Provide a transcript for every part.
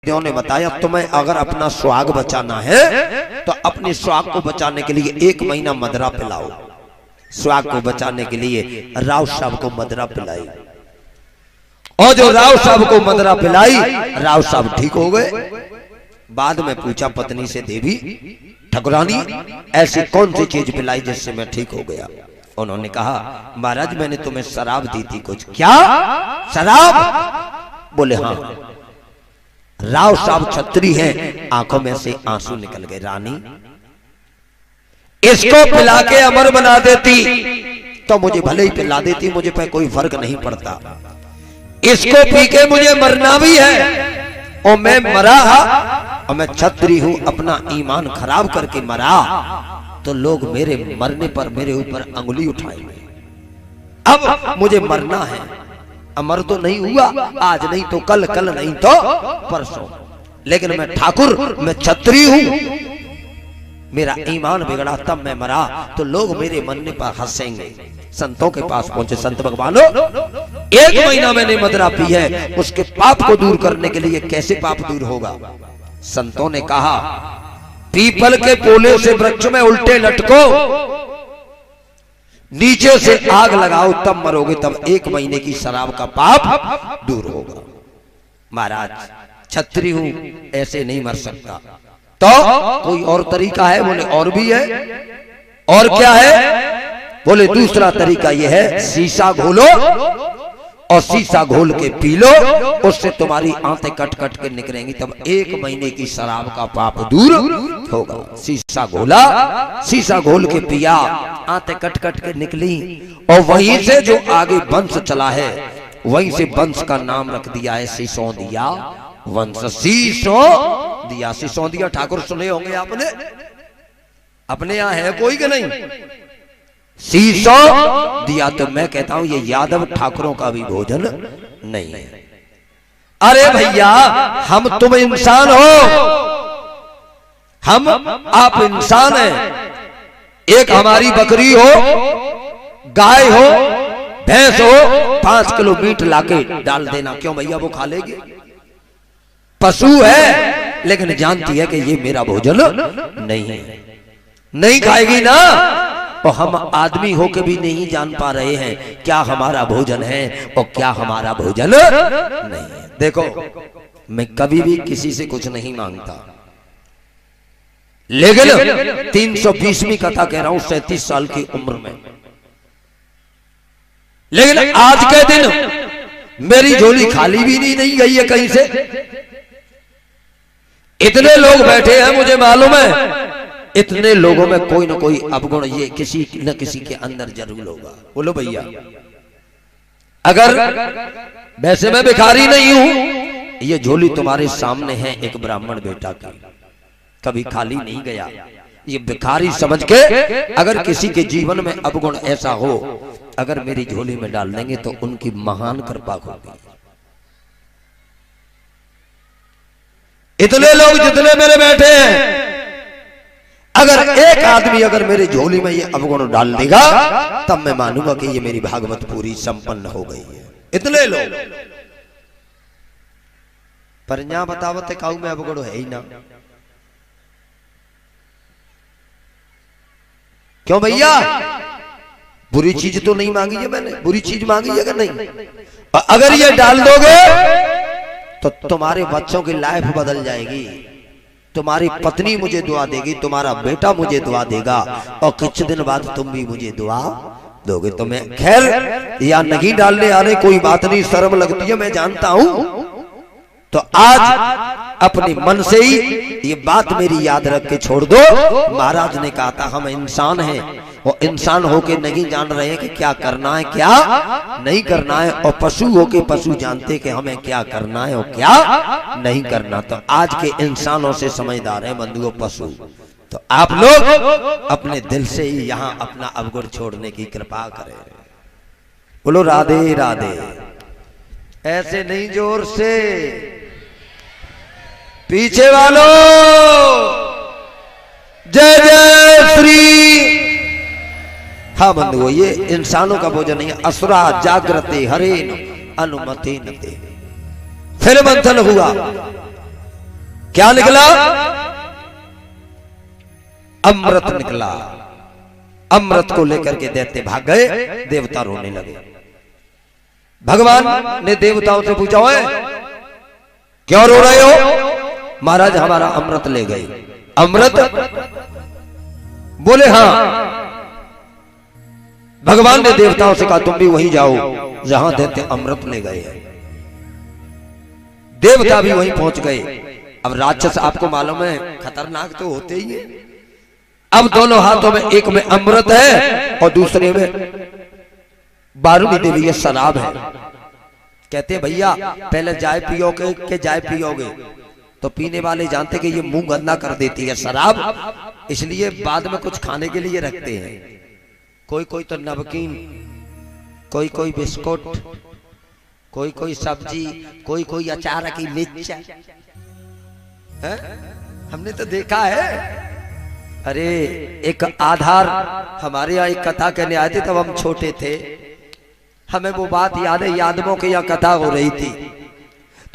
ने बताया तुम्हें अगर अपना सुहाग बचाना है तो अपने सुहाग को बचाने के लिए 1 महीना मदरा पिलाओ। सुहाग को बचाने के लिए राव साहब को मदरा पिलाई, और जो राव साहब को मदरा पिलाई राव साहब ठीक हो गए। बाद में पूछा पत्नी से, देवी ठकुरानी ऐसी कौन सी चीज पिलाई जिससे मैं ठीक हो गया? उन्होंने कहा, महाराज मैंने तुम्हें शराब दी थी कुछ। क्या शराब? बोले हाँ। राव साहब छत्री हैं, आंखों में से आंसू निकल गए। रानी इसको पिला के अमर बना देती तो मुझे भले ही पिला देती, मुझे पे कोई फर्क नहीं पड़ता। इसको पी के मुझे मरना भी है, और मैं मरा और मैं छत्री हूं, अपना ईमान खराब करके मरा तो लोग मेरे मरने पर मेरे ऊपर अंगुली उठाएंगे। अब मुझे मरना है, अमर तो नहीं हुआ, आज नहीं तो कल, कल नहीं तो परसों, लेकिन मैं ठाकुर, मैं छत्री हूं, मेरा ईमान बिगड़ा तब मैं मरा तो लोग मेरे मरने पर हंसेंगे। संतों के पास पहुंचे, संत भगवानों 1 महीना मैंने मदरा पी है, उसके पाप को दूर करने के लिए कैसे पाप दूर होगा? संतों ने कहा, पीपल के पोले से वृक्ष में उल्टे लटको, नीचे से आग लगाओ, तब मरोगे, तब 1 महीने की शराब का पाप दूर होगा। महाराज छत्री हूं, ऐसे नहीं मर सकता, तो कोई और तरीका है? बोले और भी है। और क्या है? बोले दूसरा तरीका यह है, शीशा घोलो और शीशा घोल के पी लो, उससे तुम्हारी आंतें कट कट के निकलेंगी, तब 1 महीने की शराब का पाप दूर होगा। शीशा घोला, शीशा घोल के पिया, आंतें कट कट के निकली, और वहीं से जो आगे वंश चला है, वहीं से वंश का नाम रख दिया है सिसोदिया वंश। सिसोदिया, सिसोदिया ठाकुर सुने होंगे आपने, अपने यहाँ है कोई कि नहीं? शीशो दिया, तो मैं कहता हूं ये यादव ठाकुरों का भी भोजन नहीं है। अरे भैया हम तुम इंसान हो, हम आप इंसान हैं। एक हमारी बकरी हो, गाय हो, भैंस हो, 5 किलो मीट लाके डाल देना, क्यों भैया वो खा लेगी? पशु है लेकिन जानती है कि ये मेरा भोजन नहीं है, नहीं खाएगी ना। और हम आदमी होके भी नहीं जान पा रहे हैं क्या हमारा भोजन है और क्या हमारा भोजन नहीं है। देखो मैं कभी भी किसी से कुछ नहीं मांगता, लेकिन 320वीं कथा कह रहा हूं 37 साल की उम्र में, लेकिन आज के दिन मेरी झोली खाली भी नहीं गई है कहीं से। इतने लोग बैठे हैं, मुझे मालूम है इतने लोगों में कोई ना कोई अवगुण ये किसी न किसी के अंदर जरूर होगा। बोलो भैया, अगर वैसे मैं भिखारी नहीं हूं, ये झोली तुम्हारे सामने है एक ब्राह्मण बेटा की, कभी खाली नहीं गया। ये भिखारी समझ के अगर किसी के जीवन में अवगुण ऐसा हो, अगर मेरी झोली में डाल देंगे तो उनकी महान कृपा होगी। इतने लोग जितने मेरे बैठे हैं, अगर एक आदमी अगर मेरी झोली में ये अवगुण डाल देगा तब मैं मानूंगा कि ये मेरी भागवत पूरी संपन्न हो गई है। इतने लोग, पर यहां बतावते काऊ में अवगुण है ही ना। क्यों भैया? बुरी चीज तो नहीं मांगी है मैंने, बुरी चीज मांगी है अगर नहीं, अगर ये डाल दोगे तो तुम्हारे बच्चों की लाइफ बदल जाएगी, तुम्हारी पत्नी मुझे दुआ देगी, तुम्हारा बेटा मुझे दुआ देगा, और कुछ दिन बाद तुम भी मुझे दुआ दोगे। तो मैं खैर या नहीं डालने आने कोई बात नहीं, शर्म लगती है मैं जानता हूं, तो आज अपने मन से ही ये बात मेरी याद रख के छोड़ दो। महाराज ने कहा था हम इंसान हैं, और इंसान होके नहीं जान रहे हैं कि क्या करना है क्या नहीं करना है, और पशु होके पशु जानते कि हमें क्या करना है और क्या नहीं करना। तो आज के इंसानों से समझदार है बंधुओं पशु। तो आप लोग अपने दिल से ही यहाँ अपना अवगुण छोड़ने की कृपा करें। बोलो राधे राधे। ऐसे नहीं, जोर से। पीछे वालों जय जय श्री। हाँ बंधुओं, ये इंसानों का भोजन नहीं है। असुरा जागृते हरेन अनुमते नते। फिर मंथन हुआ, क्या निकला? अमृत निकला। अमृत को लेकर के दैत्य भाग गए, देवता रोने लगे। भगवान ने देवताओं से पूछा, ओए क्यों रो रहे हो? महाराज हमारा अमृत ले गए। अमृत? बोले हाँ। भगवान ने देवताओं से कहा, तुम भी वहीं जाओ जहां दैत्य अमृत ले गए हैं। देवता भी वहीं पहुंच गए। अब राक्षस आपको मालूम है खतरनाक तो होते ही है। अब दोनों हाथों में, एक में अमृत है और दूसरे में बारूदी देवी शराब है। कहते भैया पहले चाय पियोगे कि चाय पियोगे? तो पीने वाले जानते कि ये मुंह गंदा कर देती है शराब, इसलिए बाद में कुछ खाने के लिए रखते हैं। कोई कोई तो नमकीन, कोई कोई बिस्कुट, कोई कोई सब्जी, कोई कोई अचार की मिर्च है? हमने तो देखा है। अरे एक आधार हमारे यहाँ एक कथा कहने आए थे, तब हम छोटे थे, हमें वो बात याद है। यादवों की यहाँ कथा हो रही थी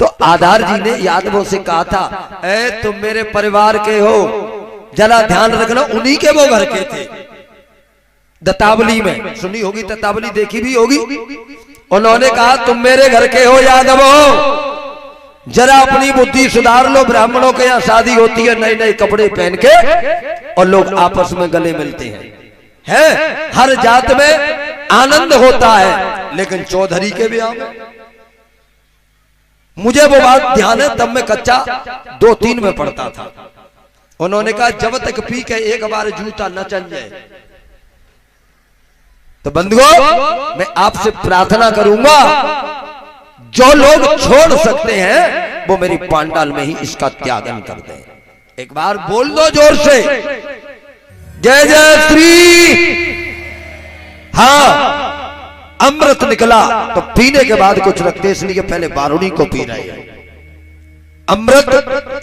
तो आधार जी ने यादवों से कहा था, ए तुम मेरे परिवार के हो, जरा ध्यान रखना। उन्हीं के वो घर के थे। दत्तावली में सुनी होगी, दत्तावली देखी भी होगी। उन्होंने कहा तुम मेरे घर के हो यादवों, जरा अपनी बुद्धि सुधार लो। ब्राह्मणों के यहाँ शादी होती है, नए नए कपड़े पहन के और लोग आपस में गले मिलते हैं। हर जात में आनंद होता है, लेकिन चौधरी के ब्याह में मुझे वो बात ध्यान है, तब मैं कच्चा 2-3 में पढ़ता था। उन्होंने कहा जब तक पी के एक बार जूता न चल जाए। तो बंधुओं मैं आपसे प्रार्थना करूंगा, जो लोग छोड़ सकते हैं वो मेरी पांडाल में ही इसका त्यागन कर दें। एक बार बोल दो जोर से, जय जय श्री। हाँ अमृत निकला तो पीने के बाद कुछ रखते, इसलिए पहले बारूणी को पी रहे हैं अमृत।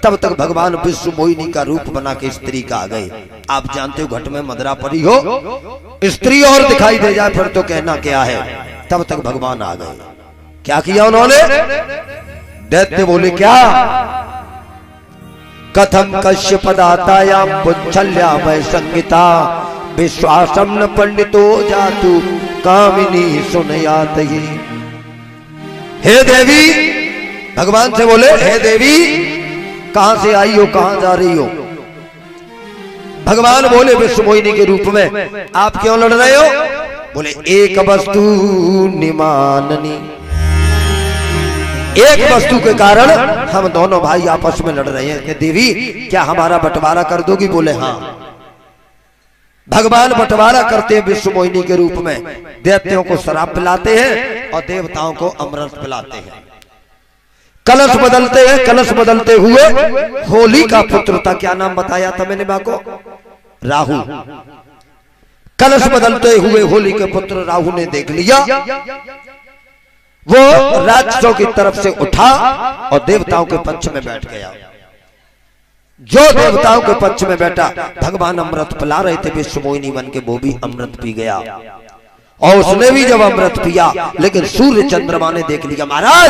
तब तक भगवान विश्व मोहिनी का रूप बना के स्त्री का आ गए। आप जानते हो घट में मदरा पड़ी हो, स्त्री और दिखाई दे जाए फिर तो कहना क्या है। तब तक भगवान आ गए। क्या किया उन्होंने? दैत्य बोले क्या? कथम कश्यप पदातायाम पुच्छल्या मय संगीता विश्वासम न पंडितो जातु कामिनी सुनयात ही। हे देवी, भगवान से बोले हे देवी कहां से आई हो, कहां जा रही हो? भगवान बोले विश्व मोहिनी के रूप में। आप क्यों लड़ रहे हो? बोले एक वस्तु निमाननी, एक वस्तु के कारण हम दोनों भाई आपस में लड़ रहे हैं कि देवी क्या हमारा बंटवारा कर दोगी? बोले हाँ। भगवान बंटवारा करते हैं विश्व मोहिनी के रूप में। दैत्यों को शराब पिलाते हैं और देवताओं को अमृत पिलाते हैं। कलश बदलते हैं। कलश बदलते हुए होली का पुत्र था, क्या नाम बताया था मैंने मां को? राहु। कलश बदलते हुए होली के पुत्र राहु ने देख लिया, वो राक्षसों की तरफ से उठा और देवताओं के पक्ष में बैठ गया। जो देवताओं के पक्ष में बैठा, भगवान अमृत पिला रहे थे विश्व मोहिनी बन के, वो भी अमृत पी गया। और उसने भी जब अमृत पिया, लेकिन सूर्य चंद्रमा ने देख लिया। महाराज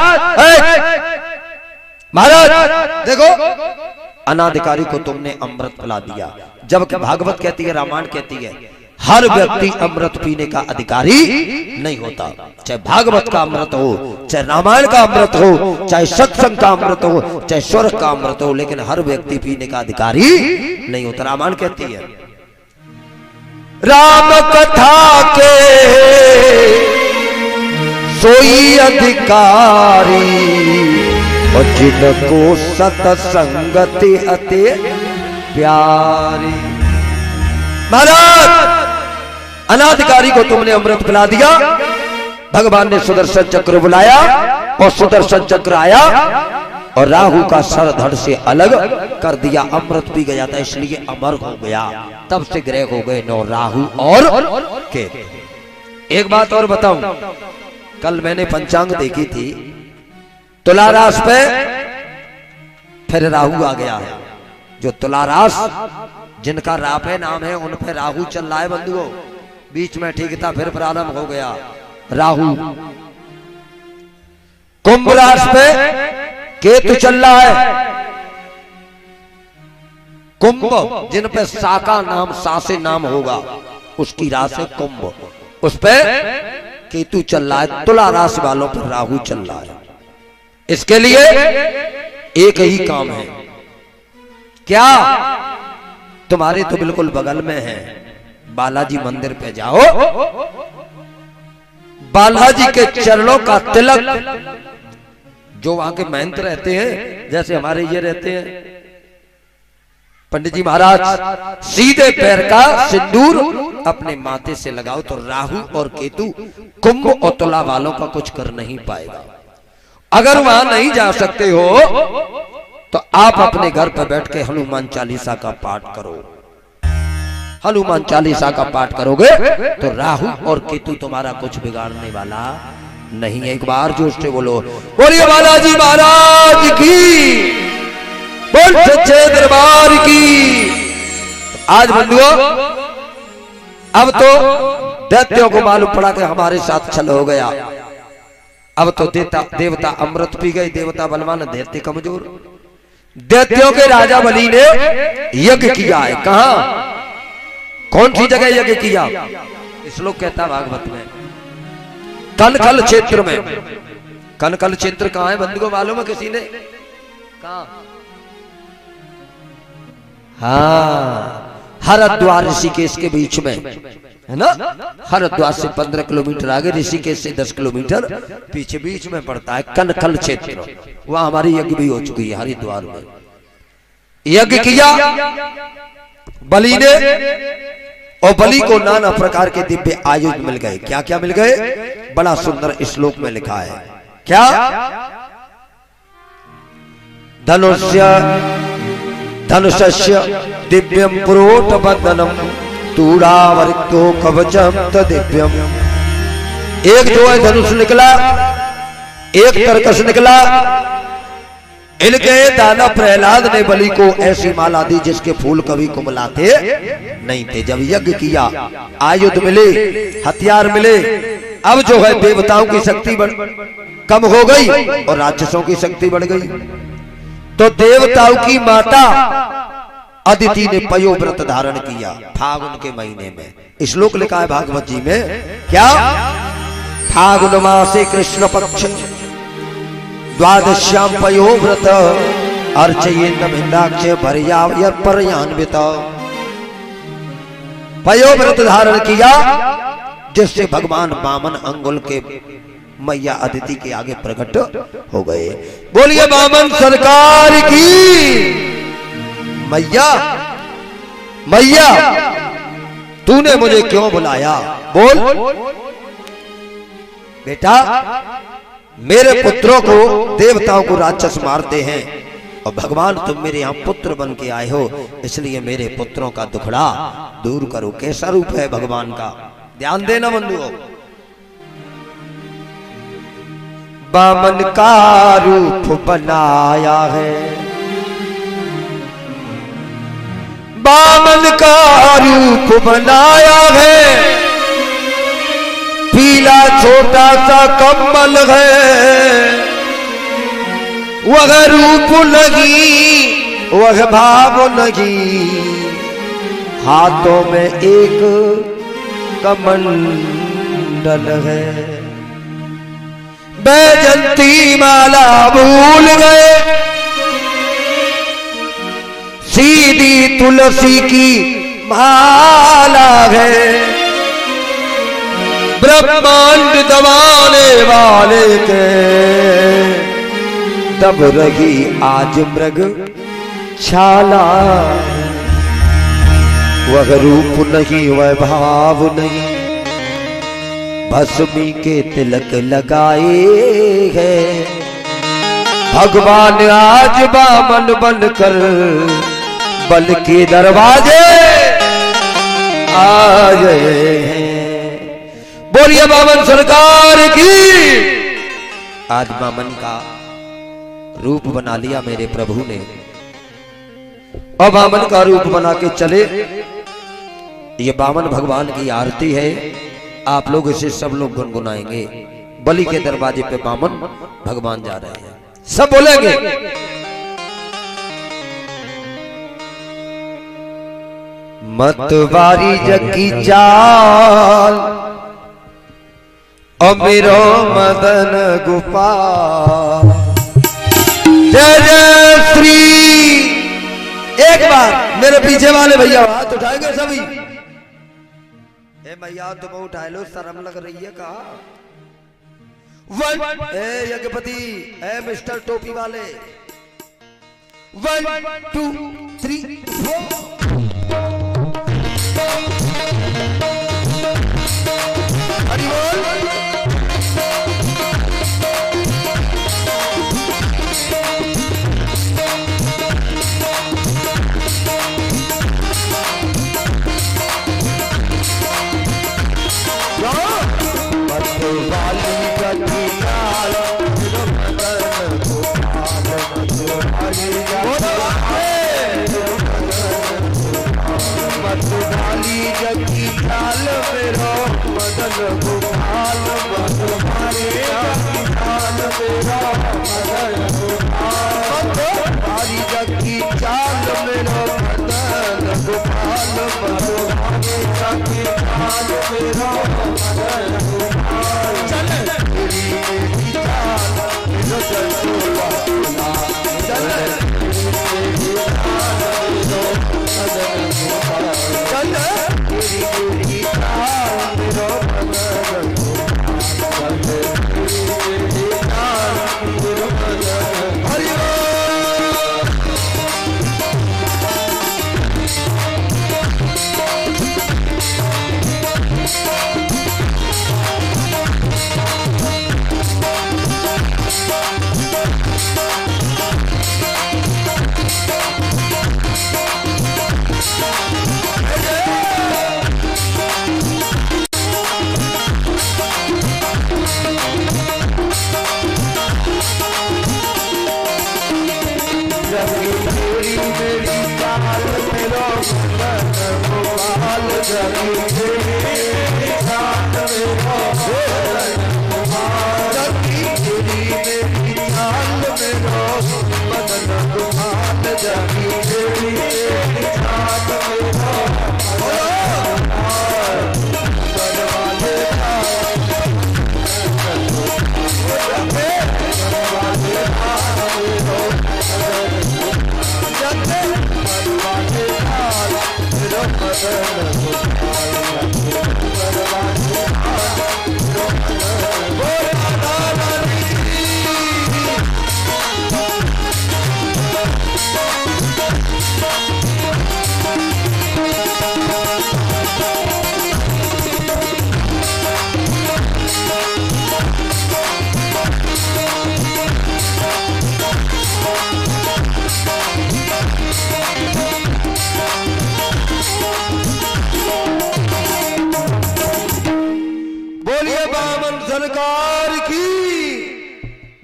महाराज देखो, अनाधिकारी को तुमने अमृत पिला दिया। जबकि भागवत कहती है, रामायण कहती है, हर व्यक्ति अमृत पीने का अधिकारी नहीं होता। चाहे भागवत का अमृत हो, चाहे रामायण का अमृत हो, चाहे सत्संग का अमृत हो, चाहे स्वर्ग का अमृत हो, लेकिन हर व्यक्ति पीने का अधिकारी नहीं होता। रामायण कहती है, राम कथा के सोई अधिकारी और जिनको सत्संगति अति प्यारी। महाराज अनाधिकारी को तुमने अमृत पिला दिया। भगवान ने सुदर्शन चक्र बुलाया और सुदर्शन चक्र आया और राहु का सर धड़ से अलग कर दिया। अमृत पी गया था इसलिए अमर हो गया। तब से ग्रह हो गए 9 राहु और केतु। एक बात और बताऊं, कल मैंने पंचांग देखी थी, तुला राशि पे फिर राहु आ गया है। जो तुला राशि जिनका राफे नाम है उन पे राहु चल रहा है बंधुओं। बीच में ठीक था, फिर प्रारंभ हो गया राहु। कुंभ राशि पे केतु चल रहा है। कुंभ जिन पे साका नाम सासे नाम होगा उसकी राशि कुंभ, उस पे केतु चल रहा है। तुला राशि वालों पर राहु चल रहा है। इसके लिए एक ही काम है, क्या? तुम्हारे तो बिल्कुल बगल में है, बालाजी मंदिर पे जाओ, बालाजी के चरणों का तिलक, जो वहां के महंत रहते हैं जैसे हमारे ये रहते हैं पंडित जी महाराज, सीधे पैर का सिंदूर अपने माथे से लगाओ तो राहु और केतु कुंभ और तुला वालों का कुछ कर नहीं पाएगा। अगर वहां नहीं जा सकते हो तो आप अपने घर पर बैठ के हनुमान चालीसा का पाठ करो। हनुमान चालीसा का पाठ करोगे तो राहु और केतु तुम्हारा कुछ बिगाड़ने वाला नहीं है। एक बार जोश से बोलो, बोलिए बालाजी महाराज की, बोल सच्चे दरबार की। आज बंधुओं, अब तो दैत्यों को मालूम पड़ा कि हमारे साथ छल हो गया। अब तो देवता अमृत पी गए, देवता बलवान, दैत्य कमजोर। दैत्यों के राजा बलि ने यज्ञ किया है। कहां, कौन सी जगह यज्ञ किया? श्लोक कहता भागवत में, कनकल क्षेत्र में। कनकल क्षेत्र कहां है बंधुओं, मालूम है किसी ने? कहां? हाँ, हरिद्वार ऋषिकेश के बीच में है ना। हरिद्वार से 15 किलोमीटर आगे, ऋषिकेश से 10 किलोमीटर पीछे बीच में पड़ता है कनकल क्षेत्र। वहां हमारी यज्ञ भी हो चुकी है। हरिद्वार में यज्ञ किया बलि ने, और बलि को नाना प्रकार के दिव्य आयुध मिल गए। क्या क्या मिल गए? बड़ा सुंदर श्लोक में लिखा है। क्या? धनुष्य दिव्यम पुरोट बंधनम तूड़ावरितो कवचम तदिव्यम। एक जो है धनुष निकला, एक तरकश निकला। इनके दादा प्रहलाद ने बलि को ऐसी माला दी जिसके फूल कभी कुमलाते नहीं थे। जब यज्ञ किया, आयुध मिले, हथियार मिले। अब जो है देवताओं की शक्ति कम हो गई और राक्षसों की शक्ति बढ़ गई। तो देवताओं की माता अदिति ने पयोव्रत धारण किया फागुन के महीने में। श्लोक लिखा है भागवत जी में। क्या? फागुन मासे कृष्ण पक्ष द्वादश्याम पयोव्रत अर्चयेत बिंदाक्ष पर्यान्वित। पयोव्रत धारण किया जिससे भगवान वामन अंगुल के मैया अदिति के आगे प्रकट हो गए। बोलिए वामन सरकार की। मैया, मैया तूने मुझे क्यों बुलाया? बोल बेटा, मेरे पुत्रों को देवताओं को राक्षस मारते हैं और भगवान तुम मेरे यहाँ पुत्र बन के आए हो, इसलिए मेरे पुत्रों का दुखड़ा दूर करो। कैसा रूप है भगवान का, ध्यान देना बंधुओं। वामन का रूप बनाया है, वामन का रूप बनाया है। पीला छोटा सा कम्बल है, वह रूप नहीं वह भाव नहीं। हाथों में एक कमंडल है। बैजंती माला भूल गए, सीधी तुलसी की माला है। ब्रह्मांड दबाने वाले के तब रही आज मृग छाला। वह रूप नहीं वह भाव नहीं, भस्मी के तिलक लगाए हैं। भगवान आज वामन बनकर बल के दरवाजे आए हैं। बोलिए वामन सरकार की। आज वामन का रूप बना लिया मेरे प्रभु ने, और वामन का रूप बना के चले। ये वामन भगवान की आरती है, आप लोग इसे सब लोग गुनगुनाएंगे। बलि के दरवाजे पे वामन भगवान जा रहे हैं, सब बोलेंगे। मतवारी जगी चाल अमीरो मदन गोपाल। जय जय श्री। एक बार मेरे पीछे वाले भैया हाथ उठाएंगे सभी। ए भैया तुम उठाए लो, शर्म लग रही है कहा। वन ए यज्ञपति, ए मिस्टर टोपी वाले, 1 2 3 4। हरि बोल।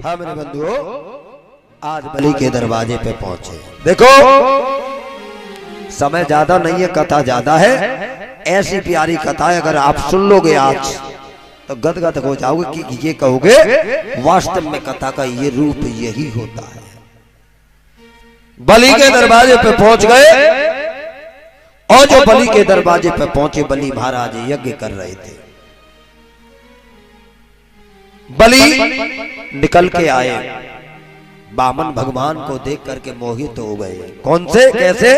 हाँ मेरे बंधुओं, आज बलि के दरवाजे पे पहुंचे। देखो समय ज्यादा नहीं है, कथा ज्यादा है। ऐसी प्यारी कथा है, अगर आप सुन लोगे आज तो गदगद हो जाओगे कि ये कहोगे वास्तव में कथा का ये रूप यही होता है। बलि के दरवाजे पे पहुंच गए और जो बलि के दरवाजे पे पहुंचे, बलि महाराज यज्ञ कर रहे थे। बलि निकल के आए, बामन भगवान को देख करके मोहित हो गए। कौन से कैसे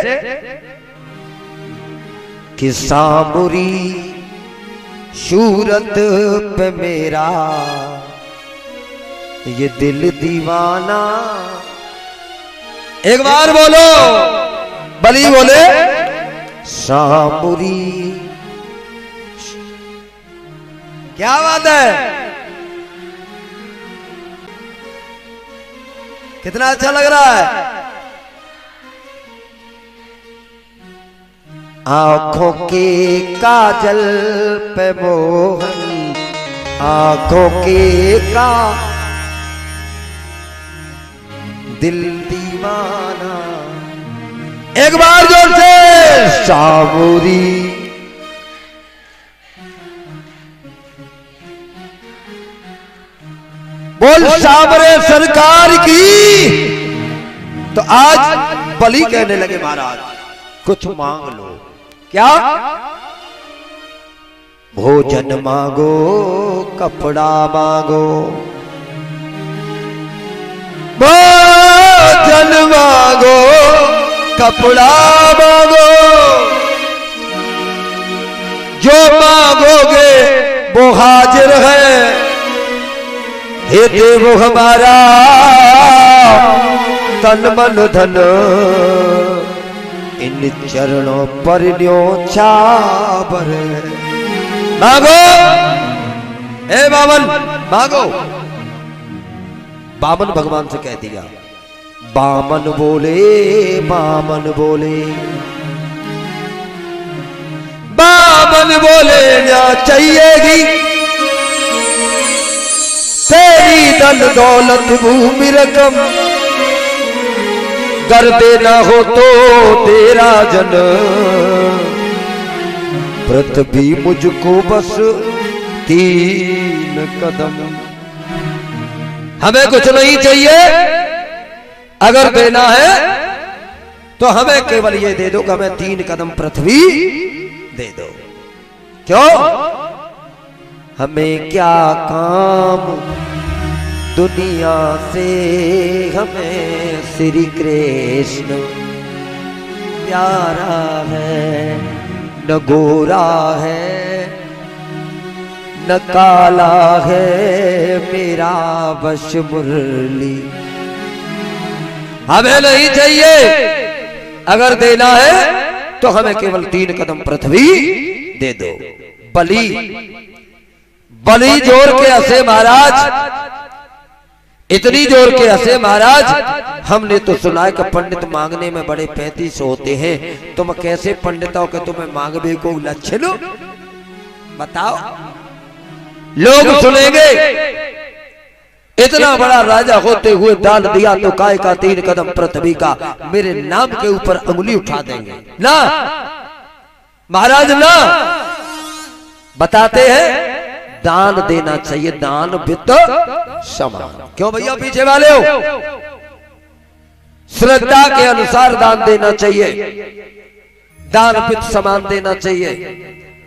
कि सामुरी सूरत पे मेरा ये दिल दीवाना। एक बार बोलो, बलि बोले सामुरी। क्या बात है, कितना अच्छा लग रहा है। आंखों के काजल पे मोहन, आंखों के का दिल दीवाना। एक बार जोर से सामुरी। बोल सामरे सरकार की। तो आज बलि कहने लगे महाराज कुछ मांग लो। क्या? भोजन मांगो कपड़ा मांगो, भोजन मांगो कपड़ा मांगो, जो मांगोगे वो हाजिर है। हे देवो हमारा तन मन धन, इन चरणों पर न्योछावर। मांगो हे बामन, मांगो। बामन भगवान से कह दिया। बामन बोले, बामन बोले, बामन बोले ना चाहिएगी तेरी धन दौलत भूमि रकम, कर देना हो तो तेरा जन, पृथ्वी मुझको बस 3 कदम। हमें कुछ नहीं चाहिए, अगर देना है तो हमें केवल ये दे दो कि हमें 3 कदम पृथ्वी दे दो। क्यों? हमें क्या काम दुनिया से, हमें श्री कृष्ण प्यारा है। न गोरा है न काला है मेरा बश मुरली। हमें नहीं चाहिए, अगर देना है तो हमें केवल 3 कदम पृथ्वी दे दो। बलि बलि जोर के हंसे महाराज, इतनी जोर के हंसे महाराज, हमने तो सुना है कि पंडित मांगने में बड़े 35 होते हैं। तुम कैसे पंडित हो कि तुम्हें मांगने को लक्षण बताओ? लोग सुनेंगे इतना बड़ा राजा होते हुए दान दिया तो काय का 3 कदम पृथ्वी का, मेरे नाम के ऊपर उंगली उठा देंगे ना महाराज ना। बताते हैं दान देना चाहिए, दान वित्त समान। क्यों भैया पीछे वाले हो? श्रद्धा के अनुसार दान देना चाहिए, दान वित्त समान देना चाहिए।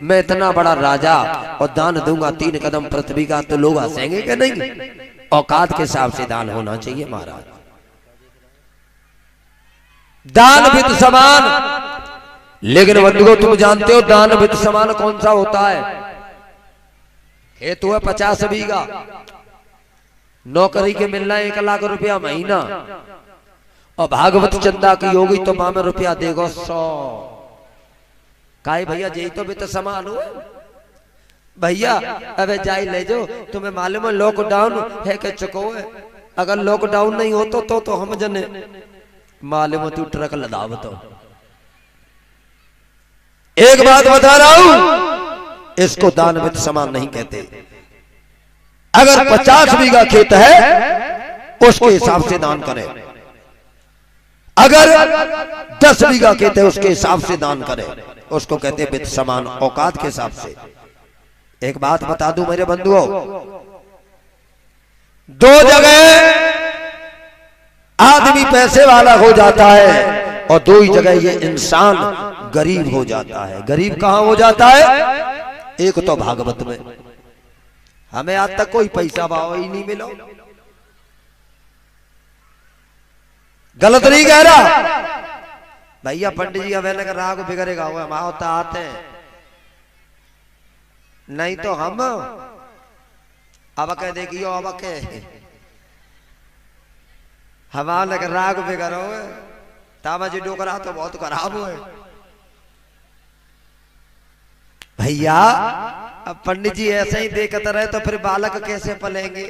मैं इतना बड़ा राजा और दान दूंगा 3 कदम पृथ्वी का, तो लोग हंसेंगे कि नहीं? औकात के हिसाब से दान होना चाहिए महाराज। दान वित्त समान। लेकिन बंधुओं तुम जानते हो दान वित्त समान कौन सा होता है? हेतु है 50 बीघा, नौकरी के मिलना 1 लाख रुपया महीना, और भागवत चंदा की होगी तो माँ में रुपया देगो 100। काहे भैया यही तो वित्त समान हो भैया। अबे जाई ले जो, तुम्हें मालूम है लॉकडाउन है के चुको है। अगर लॉकडाउन नहीं हो तो हम जने मालूम तू ट्रक लदाव। तो एक बात बता रहा हूं, इसको दान वित्त समान नहीं कहते। अगर 50 बीघा खेत है उसके हिसाब से दान करें, अगर 10 बीघा खेत है उसके हिसाब से दान करें, उसको कहते हैं वित्त समान, औकात के हिसाब से। एक बात बता दूं मेरे बंधुओं, 2 जगह आदमी पैसे वाला हो जाता है और 2 ही जगह ये इंसान गरीब हो जाता है। गरीब कहां हो जाता है? एक तो भागवत में। हमें आज तक कोई पैसा भाव ही नहीं मिला। गलत नहीं कह रहा भैया। पंडित जी अवेले का राग बिगड़ेगा हुआ हम होता आते हैं, नहीं तो हम अब कह देखियो अब के हमारे का राग बिगड़ो तामा जी डोकरा तो बहुत खराब हुए भैया। अब पंडित जी ऐसे ही देखते रहे तो फिर बालक कैसे पलेंगे?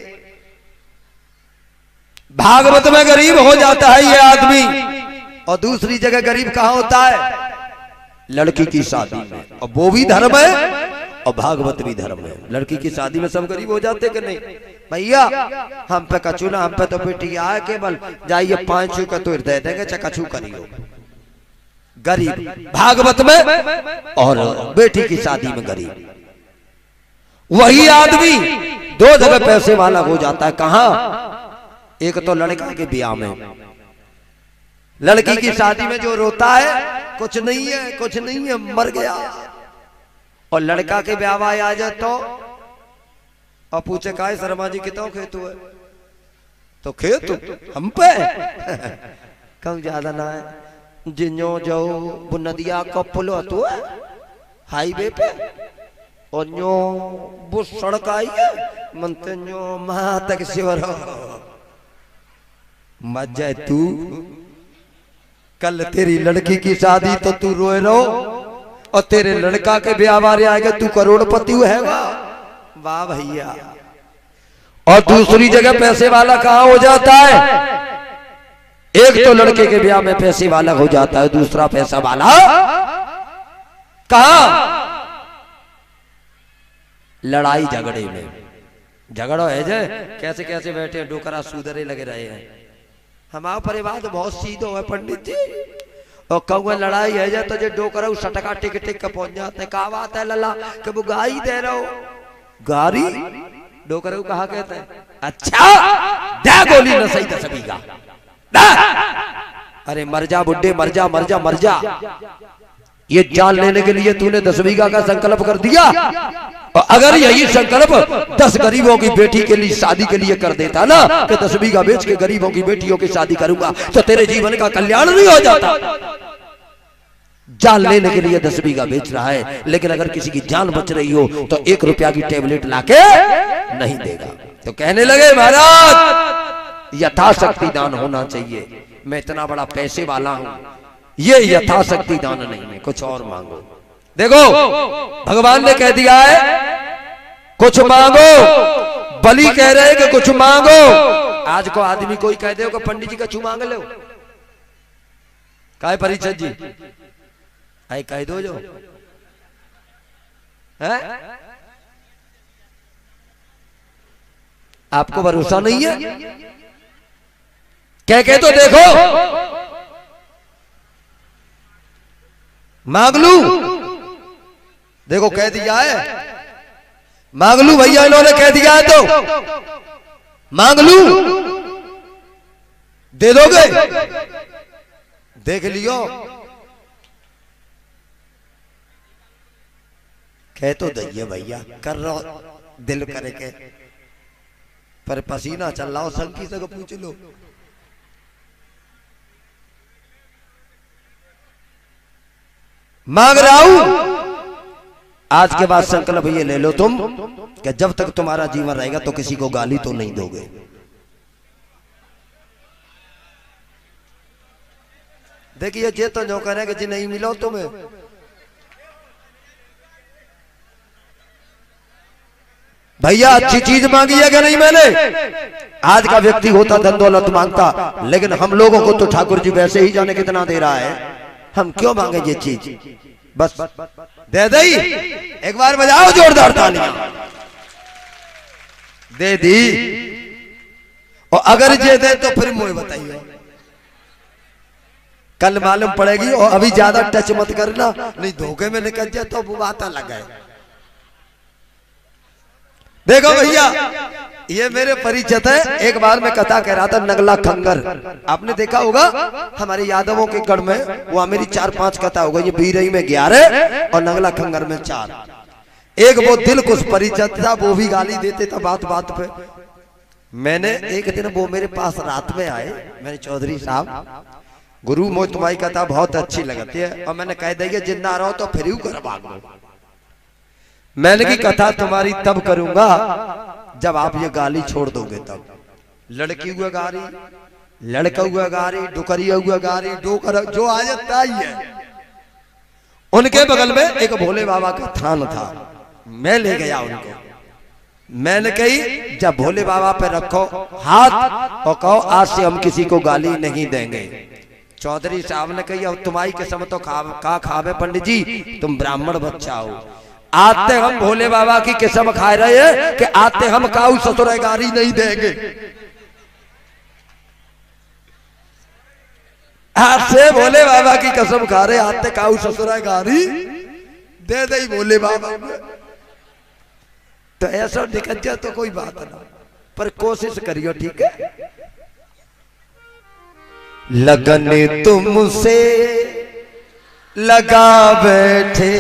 भागवत में गरीब हो जाता है ये आदमी, और दूसरी जगह गरीब कहां होता है? लड़की की शादी में, और वो भी धर्म है और भागवत भी धर्म है। लड़की की शादी में सब गरीब हो जाते कि नहीं? भैया हम पे कछु ना, हम पे तो बेटी आए केवल जाइए 5 का तो हृदय देंगे चकछू करियो। गरीब भागवत में और बेटी की शादी में गरीब। वही आदमी 2 जगह पैसे वाला हो जाता है। कहां? एक तो लड़का के ब्याह में, लड़की की शादी में जो रोता है कुछ नहीं है, कुछ नहीं है, मर गया। और लड़का के ब्याह आ जाए तो और पूछे का शर्मा जी कितना खेत हुआ, तो खेत हम पे कम ज्यादा ना है, जिन्हों जाओ वो नदिया का पुल तो हाईवे पे, और न्यो वो सड़क आई है मनते न्यो महा तक शिवर मत जाए तू। कल तेरी लड़की की शादी तो तू रोए रहो, और तेरे लड़का के ब्याह वारे आएगा तू करोड़पति हैगा। वाह भैया। और दूसरी जगह पैसे वाला कहां हो जाता है? एक तो लड़के के ब्याह में पैसे वाला हो जाता है, दूसरा पैसा वाला कहां? लड़ाई झगड़े में। झगड़ो है जे कैसे कैसे बैठे डोकरा सुधरे लगे रहे हैं। हमारा परिवार तो बहुत सीधो है पंडित जी, और कहूँ लड़ाई है जाए तो जो डोकरा सटका टिक टिक के पहुंच जाते हैं। कहा बात है लला कि वो गाई दे रहा हो, गारी डोकरा को कहा कहते हैं? अच्छा दे गोली न सही दसबी का, अरे मर जा बुड्ढे, मर जा मर जा मर जा। ये जान लेने के लिए तूने 10 बीघा का संकल्प कर दिया, और अगर यही संकल्प 10 गरीबों की बेटी के लिए शादी के लिए कर देता ना कि 10 बीघा बेच के गरीबों की बेटियों की शादी करूंगा, तो तेरे जीवन का कल्याण नहीं हो जाता। जान लेने के लिए 10 बीघा बेच रहा है, लेकिन अगर किसी की जान बच रही हो तो 1 रुपया की टेबलेट लाके नहीं देगा। तो कहने लगे महाराज यथाशक्ति दान होना चाहिए, मैं इतना बड़ा पैसे वाला हूं, ये यथाशक्ति दान नहीं है, कुछ और मांगो। देखो भगवान ने कह दिया है कुछ मांगो, बलि कह रहे हैं कि कुछ मांगो। आज को आदमी कोई कह दे कि पंडित जी का छू मांग लो, काय परिचय जी आई कह दो जो है, आपको भरोसा नहीं है? कह तो देखो, मांग लू। देखो कह दिया है मांग लू भैया, इन्होंने कह दिया है तो मांग लू, दे दोगे? देख लियो, कह तो दइए भैया, कर रहा दिल करे के, पर पसीना चल रहा हो, संकी से पूछ लो। मांग रहा हूं, आज के बाद संकल्प ये ले लो तुम कि जब तक तुम्हारा जीवन रहेगा तो किसी को गाली तो नहीं दोगे। देखिए जे तो जो करे कि जी नहीं मिलो तुम्हें, भैया अच्छी चीज मांगी है कि नहीं मैंने? आज का व्यक्ति होता धन दौलत मांगता, लेकिन हम लोगों को तो ठाकुर जी वैसे ही जाने कितना दे रहा है, हम क्यों मांगे ये चीज? बस दे दी, एक बार बजाओ जोरदार तालियां, दे दी। और अगर ये दे तो फिर मुझे बताइए, कल मालूम पड़ेगी। और अभी ज्यादा टच मत करना, नहीं धोखे में निकल जाए तो वो बात अलग है। देखो भैया ये मेरे परिचित है। एक बार मैं कथा कह रहा था, नगला खंगर आपने देखा होगा हमारे यादवों के गढ़ में, वो मेरी 4-5 कथा होगा, ये बीरई में 11 और नगला खंगर में 4। एक वो दिल कुछ परिचित था, वो भी गाली देते था बात बात पे। मैंने एक दिन वो मेरे पास रात में आए, मैंने चौधरी साहब गुरु मुझे तुम्हारी कथा बहुत अच्छी लगती है, और मैंने कह दिया जिंदा रहो तो फिर कर भागो। मैंने की कथा तुम्हारी तब करूंगा जब आप ये गाली छोड़ दोगे। तब लड़की हुआ गाली, लड़का हुआ गाली, डुकरिया हुआ गाली, डोकर जो आ जाता ही है। उनके बगल में एक भोले बाबा का थान था, मैं ले गया उनको। मैंने कही जब भोले बाबा पे रखो हाथ और कहो आज से हम किसी को गाली नहीं देंगे। चौधरी साहब ने कही अब तुम्हारी किस्म तो का खावे पंडित जी, तुम ब्राह्मण बच्चा हो। आते हम भोले बाबा की कसम खा रहे हैं कि आते हम काऊ ससुर गारी नहीं देंगे। आज से भोले बाबा की कसम खा रहे, आते काऊ ससुर गारी दे दे भोले बाबा में। तो ऐसा निकल जाए तो कोई बात ना, पर कोशिश करियो, ठीक है। लगन तुमसे लगा बैठे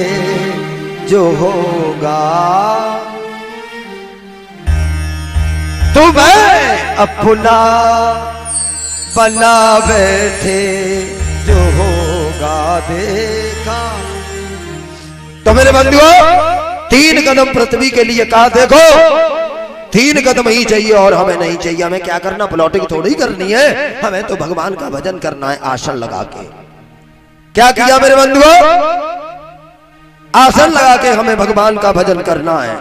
जो होगा, तुम्हें अपना बना बैठे जो होगा देखा। तो मेरे बंधुओं, 3 कदम पृथ्वी के लिए कहा, देखो 3 कदम ही चाहिए और हमें नहीं चाहिए। हमें क्या करना, प्लॉटिंग थोड़ी करनी है, हमें तो भगवान का भजन करना है आसन लगा के। क्या किया मेरे बंधुओं, आसन लगा के हमें भगवान का भजन करना है।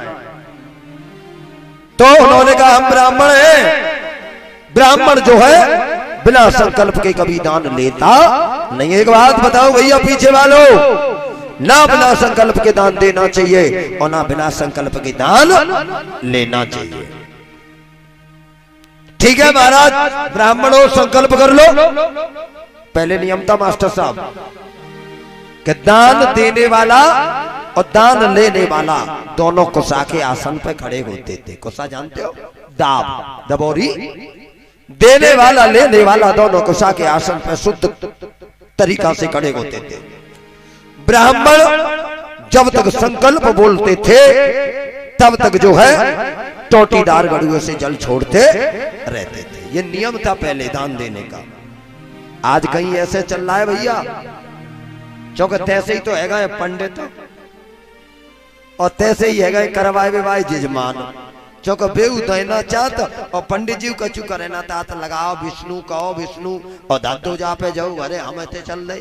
तो उन्होंने कहा हम ब्राह्मण हैं, ब्राह्मण जो है बिना संकल्प के कभी दान लेता नहीं। एक बात बताओ भैया पीछे वालों, ना बिना संकल्प के दान देना चाहिए और ना बिना संकल्प के दान लेना चाहिए। ठीक है महाराज, ब्राह्मणों संकल्प कर लो। पहले नियम था मास्टर साहब कि दान देने वाला और दान लेने वाला दोनों कुसा के आसन पे खड़े होते थे। कुसा जानते हो, दाब दबोरी। देने वाला लेने वाला दोनों कुसा के आसन पे शुद्ध तरीका से खड़े होते थे। ब्राह्मण जब तक संकल्प बोलते थे तब तक जो है टोटीदार गड़ुए से जल छोड़ते रहते थे। ये नियम था पहले दान देने का। आज कहीं ऐसे चल रहा है भैया, क्योंकि तैसे ही तो है गए पंडित और तैसे ही है गए करवाए विवाह जजमान, क्योंकि बेऊ देना चाहत और पंडित जी कचू करना तात लगाओ विष्णु कहो विष्णु और दादो जा पे जाओ। अरे हमें ते चल रहे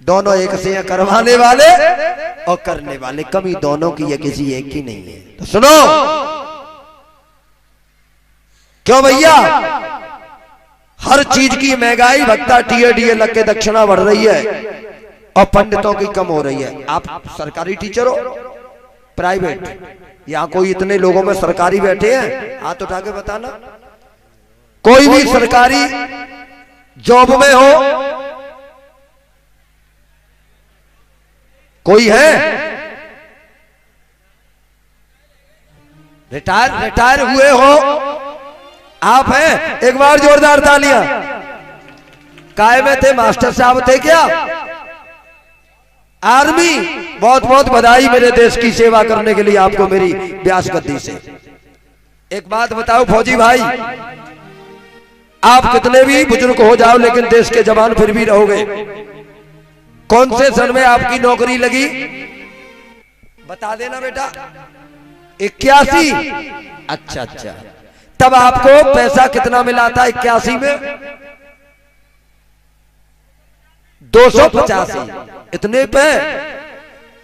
दोनों एक से हैं, करवाने वाले और करने वाले, कमी दोनों की है, किसी एक की नहीं है। तो सुनो क्यों भैया, हर चीज की महंगाई भत्ता टीए डीए लग के दक्षिणा बढ़ रही है और पंडितों की कम हो रही है। आप सरकारी टीचर हो प्राइवेट, यहाँ कोई इतने लोगों में सरकारी बैठे हैं, हाथ उठा के बताना। कोई भी सरकारी जॉब में हो, कोई है रिटायर हुए हो आप हैं? एक बार जोरदार तालियां। काय में थे मास्टर साहब थे क्या? आर्मी। बहुत बहुत बधाई मेरे देश की सेवा करने के लिए आपको मेरी व्यास गद्दी से। एक बात बताओ फौजी भाई, आप कितने भी बुजुर्ग हो जाओ लेकिन देश के जवान फिर भी रहोगे। कौन से सन में आपकी नौकरी लगी बता देना बेटा। 81। अच्छा अच्छा, तब आपको पैसा कितना मिला था 81 में? 285। इतने पे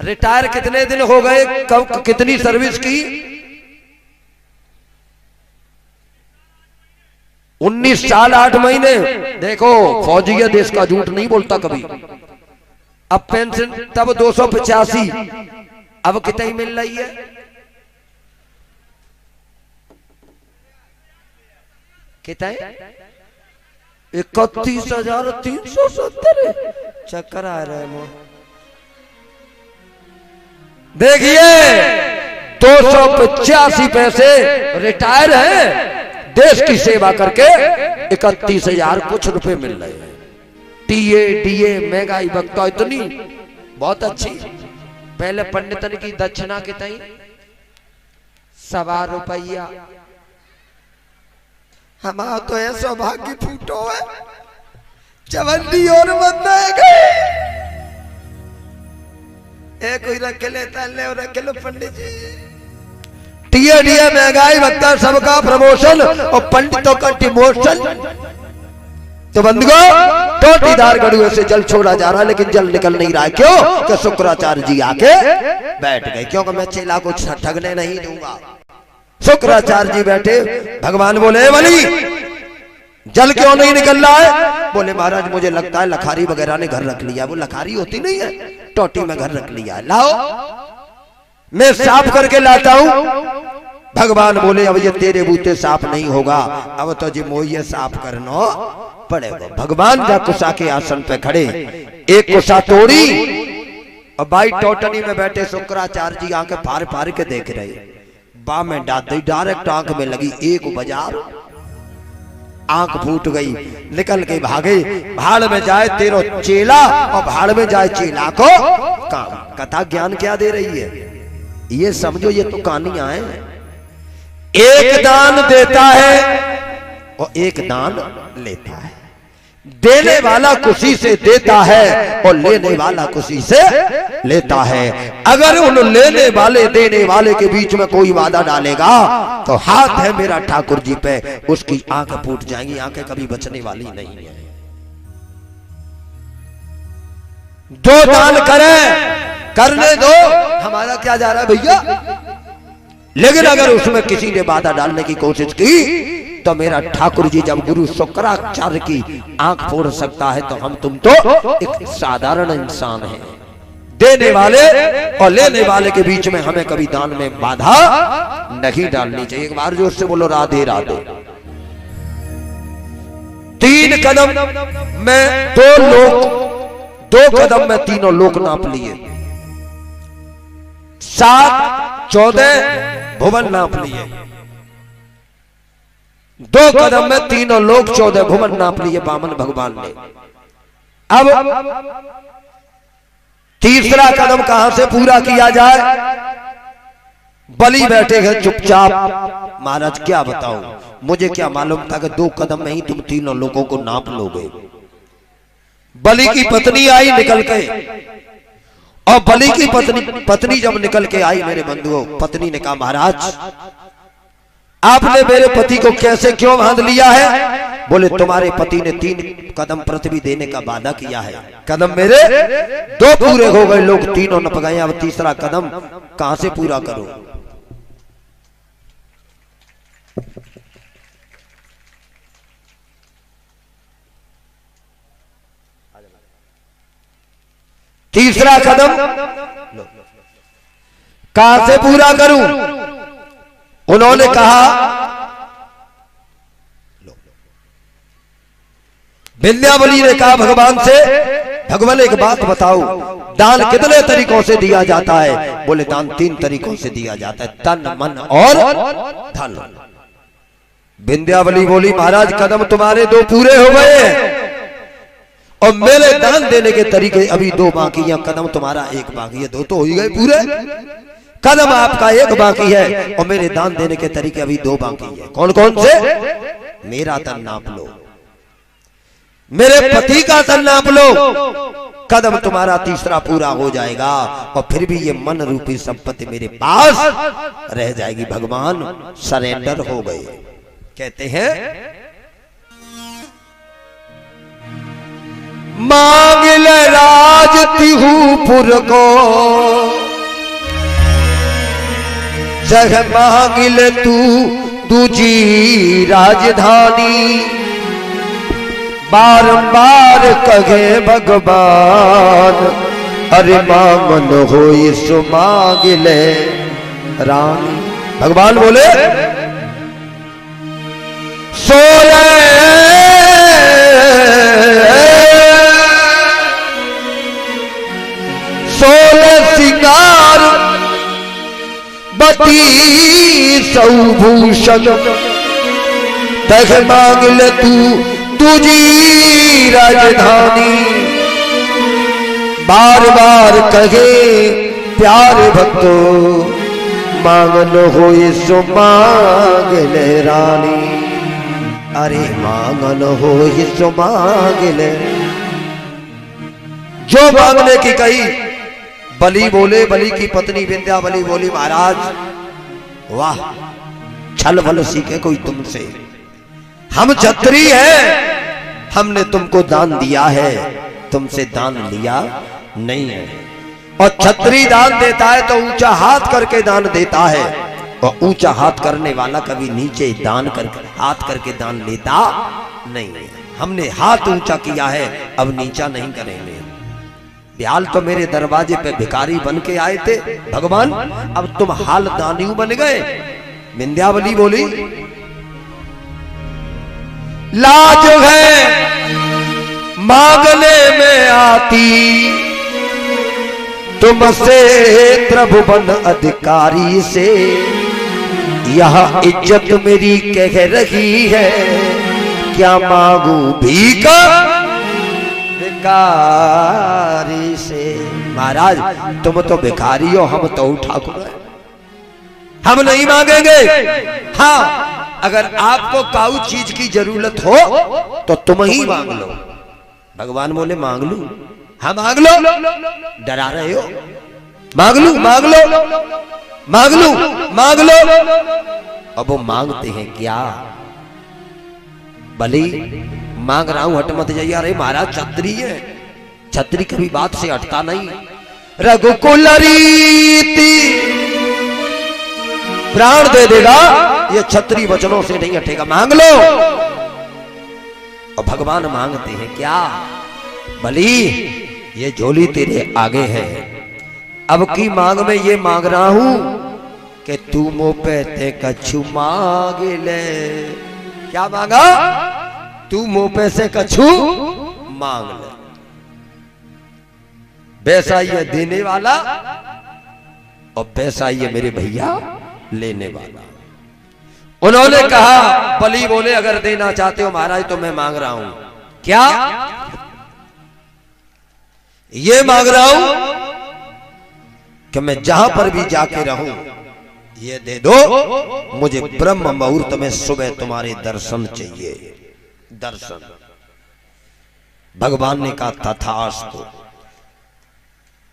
रिटायर कितने दिन हो गए, कब कितनी सर्विस की? 19 साल 8 महीने। देखो फौजी है देश का झूठ नहीं बोलता कभी। अब पेंशन तब 285, अब कितनी मिल रही है? कितना? 31,370। चक्कर आ रहा है मोर। देखिए 285 पैसे रिटायर है देश की सेवा करके 31,000 कुछ रुपए मिल रहे हैं। टीए डीए महंगाई बकता इतनी बहुत अच्छी। पहले पंडितन की दक्षिणा कितनी? 1.25 रुपया। हमारा तो है सौभाग्य फूटो है, चवन्नी और बंदा है कोई रख लेता ले और रख लो पंडित जी। टीए डीए महंगाई बकता सबका प्रमोशन और पंडितों का डिमोशन। तो बंधुओं टोटीदार गड़ुए से जल छोड़ा जा रहा है लेकिन जल निकल नहीं रहा है। क्यों? कि शुक्राचार्य जी आके बैठ गए। क्योंकि मैं चेला को ठगने नहीं दूंगा। शुक्राचार्य जी बैठे, भगवान बोले बली जल क्यों नहीं निकल रहा है? बोले महाराज मुझे लगता है लखारी वगैरह ने घर रख लिया। वो लखारी होती नहीं है, टोटी में घर रख लिया। लाओ मैं साफ करके लाता हूं। भगवान बोले अब ये तेरे बूते साफ नहीं होगा, अब तो जी मोहिए साफ करना पड़ेगा। भगवान जा कुसा के आसन पे खड़े, एक कुसा तोड़ी और बाई टोटनी में बैठे शुक्राचार्य जी आंखें फाड़ फाड़ के देख रहे। बा में डायरेक्ट आंख में लगी एक बाजार। आंख फूट गई, निकल के भागे। भाड़ में जाए तेरो चेला और भाड़ में जाए चेला को काम। कथा ज्ञान क्या दे रही है ये समझो, ये तो कहानियां हैं। एक दान देता है और एक दान लेता है। देने वाला खुशी से देता है और लेने वाला खुशी से लेता है। अगर उन लेने वाले देने वाले के बीच में कोई वादा डालेगा तो हाथ है मेरा ठाकुर जी पे, उसकी आंख फूट जाएंगी, आंखें कभी बचने वाली नहीं है। दो दान करें, करने दो, हमारा क्या जा रहा है भैया। लेकिन अगर उसमें किसी ने वादा डालने की कोशिश की तो मेरा ठाकुर जी जब गुरु शुक्राचार्य की आंख फोड़ सकता है तो हम तुम तो एक साधारण इंसान हैं। देने वाले और लेने वाले के बीच में हमें कभी दान में बाधा नहीं डालनी चाहिए। एक बार जोर से बोलो राधे राधे। 3 कदम में 2 कदम में तीनों लोक नाप लिए, 7 14 भुवन नाप लिए। 2 कदम में तीनों लोक 14 भुवन नाप लिए वामन भगवान ने। अब तीसरा कदम कहां से पूरा किया जाए। बलि बैठे हैं चुपचाप। महाराज क्या बताऊं, मुझे क्या मालूम था कि 2 कदम में ही तुम तीनों लोगों को नाप लोगे। बलि की पत्नी आई निकल के, और बलि की पत्नी जब निकल के आई मेरे बंधुओं, पत्नी ने कहा महाराज आपने मेरे पति को कैसे क्यों बांध लिया है। बोले तुम्हारे पति ने 3 कदम पृथ्वी देने का वादा किया है। कदम मेरे 2 पूरे हो गए, लोग तीनों नप गए, अब तीसरा कदम कहां से पूरा करो। तीसरा कदम कहां से पूरा करूं। उन्होंने कहा विंध्यावली ने कहा भगवान से, भगवान एक बात बताओ, दान कितने तरीकों से दिया जाता है। बोले दान 3 तरीकों से दिया जाता है, तन मन और धन। विंध्यावली बोली महाराज कदम तुम्हारे 2 पूरे हो गए और मेरे दान देने के तरीके अभी 2 बाकी हैं। कदम तुम्हारा 1 बाकी है, 2 तो हो ही गए पूरे। कदम आपका 1 बाकी है और मेरे दान देने के तरीके अभी 2 बाकी है। कौन कौन से। मेरा तन नाप लो, मेरे पति का तन नाप लो, कदम तुम्हारा तीसरा पूरा हो जाएगा और फिर भी ये मन रूपी संपत्ति मेरे पास रह जाएगी। भगवान सरेंडर हो गए। कहते हैं मांग ले राज तिहुपुर को, जग मांग ले तू दूजी राजधानी। बारंबार कहे भगवान अरे मांगन हो सो मांग ले रानी। भगवान बोले सोए सिंगार बती सौभूषण, तख मांग ले तू तुझी राजधानी। बार बार कहे प्यारे भक्तों मांगन हो सो मांग ले रानी। अरे मांगन हो सो मांग ले। जो मांगने की कही बलि बोले, बलि की पत्नी विंध्यावली बोली महाराज वाह छल भल सीखे कोई तुमसे। हम छत्री हैं, हमने तुमको दान दिया है, तुमसे दान लिया नहीं है। और छत्री दान देता है तो ऊंचा हाथ करके दान देता है, और ऊंचा हाथ करने वाला कभी नीचे दान करके हाथ करके दान लेता नहीं है। हमने हाथ ऊंचा किया है, अब नीचा नहीं करेंगे। ब्याल तो मेरे दरवाजे पे भिखारी बन के आए थे भगवान, अब तुम हाल दानियों बन गए। विंध्यावली बोली लाज है मांगने में आती, तुमसे त्रिभुवन अधिकारी से। यह इज्जत मेरी कह रही है क्या मांगू भीख भिखारी से। महाराज तुम तो भिखारी हो, हम तो ठाकुर हैं, हम नहीं मांगेंगे। हाँ अगर आपको काऊ चीज की जरूरत हो तो तुम ही मांग लो। भगवान बोले मांग लू? हाँ मांग लो, डरा रहे हो? मांग लू, मांग लो, मांग लू, मांग लो। अब वो मांगते हैं क्या? बलि मांग रहा हूं, हट मत जाइए। अरे महाराज छत्री है, छत्री कभी बात से हटता नहीं। रघुकुल रीति प्राण दे देगा, ये छत्री वचनों से नहीं हटेगा। मांग लो। और भगवान मांगते हैं क्या? बलि ये झोली तेरे आगे है, अब की मांग में ये मांग रहा हूं कि तू मो पे ते कछु मांग ले। क्या मांगा? तू मो पे से कछु मांग ले। वैसा ये देने वाला और वैसा ये मेरे भैया लेने वाला। उन्होंने कहा, बलि बोले अगर देना चाहते हो महाराज तो मैं मांग रहा हूं। क्या? ये मांग रहा हूं कि मैं जहां पर भी जाके रहूं ये दे दो, मुझे ब्रह्म मुहूर्त में सुबह तुम्हारे दर्शन चाहिए। दर्शन। भगवान ने कहा तथास्तु।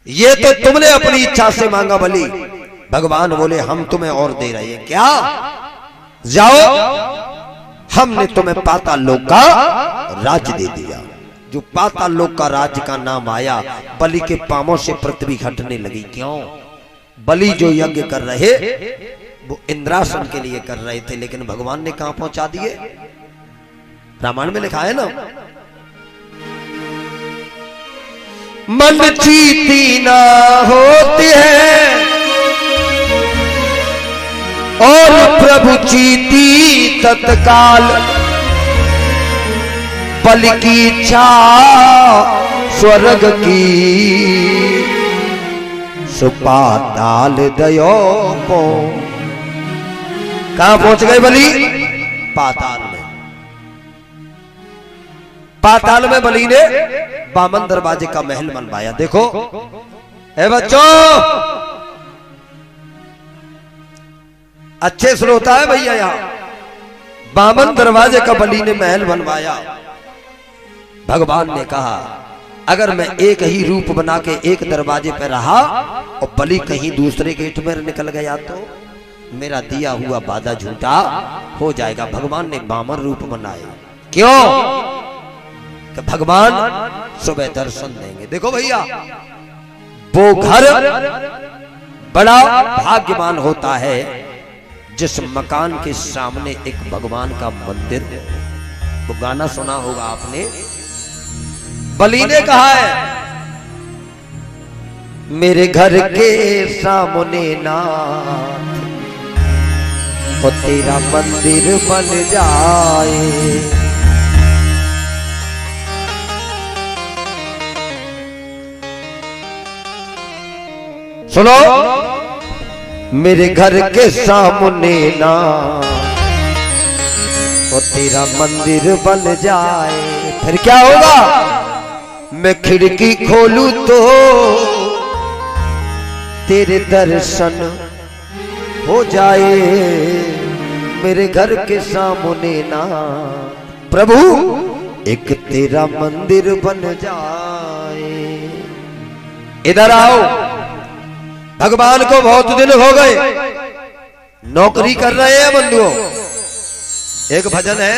ये तो तुमने अपनी इच्छा से मांगा बलि। भगवान बोले हम तुम्हें और दे रहे हैं। क्या? जाओ, हमने तुम्हें पाताल लोक का राज्य दे दिया। जो पाताल लोक का राज्य का नाम आया, बलि के पांवों से पृथ्वी हटने लगी। क्यों? बलि जो यज्ञ कर रहे वो इंद्रासन के लिए कर रहे थे, लेकिन भगवान ने कहां पहुंचा दिए? रामायण में लिखा है ना, मन चीती ना होती है और प्रभु चीती तत्काल, बलि की इच्छा स्वर्ग की सुपाताल दयो पो। कहां पहुंच गए बलि? पाताल में। पाताल में बलि ने बामन दरवाजे का महल बनवाया। देखो ए बच्चों, अच्छे श्रोता है भैया, यहां बामन दरवाजे का बलि ने महल बनवाया। भगवान ने कहा अगर मैं एक ही रूप बना के एक दरवाजे पर रहा और बलि कहीं दूसरे गेट में निकल गया तो मेरा दिया हुआ वादा झूठा हो जाएगा। भगवान ने बामन रूप बनाए। क्यों? कि भगवान सुबह दर्शन देंगे। देखो भैया, वो घर बड़ा भाग्यवान होता है जिस मकान के सामने एक भगवान का मंदिर। वो गाना सुना होगा आपने। बलि ने कहा है मेरे घर के सामने नाथ वो तेरा मंदिर बन जाए। सुनो, मेरे घर के सामने ना वो तेरा मंदिर बन जाए। फिर क्या होगा? मैं खिड़की खोलूं तो तेरे दर्शन हो जाए। मेरे घर के सामने ना प्रभु एक तेरा मंदिर बन जाए। इधर आओ। भगवान को बहुत दिन हो गए नौकरी कर रहे हैं बंधुओं। एक भजन है